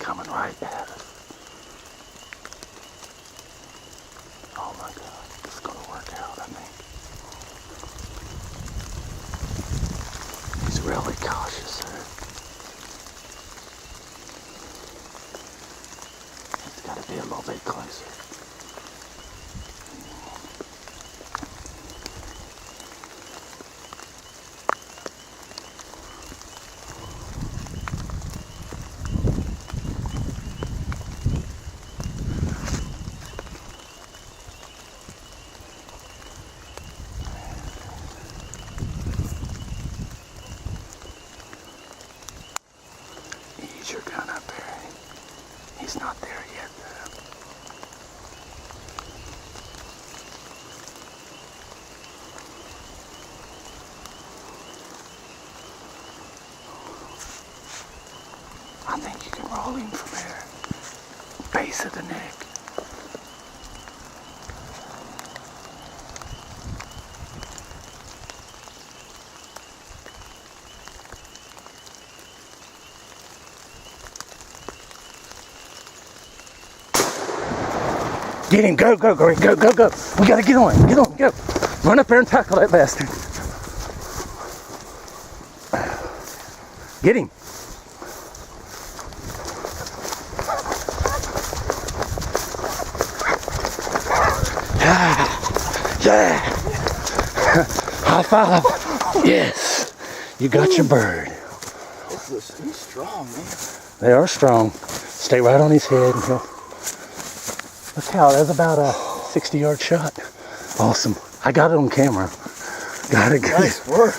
coming right at us. Oh my God, this is gonna work out, I think. He's really cautious there. He's gotta be a little bit closer. Ease your gun up, Barry. He's not there yet, though. I think you can roll him from there. Base of the neck. Get him, go, go, go, go, go, go. We gotta get on, go. Run up there and tackle that bastard. Get him. Yeah. High five. Yes. You got your bird. He's strong, man. They are strong. Stay right on his head and he'll... Look how, that's about a 60-yard shot. Awesome. I got it on camera. Got it good. Nice work.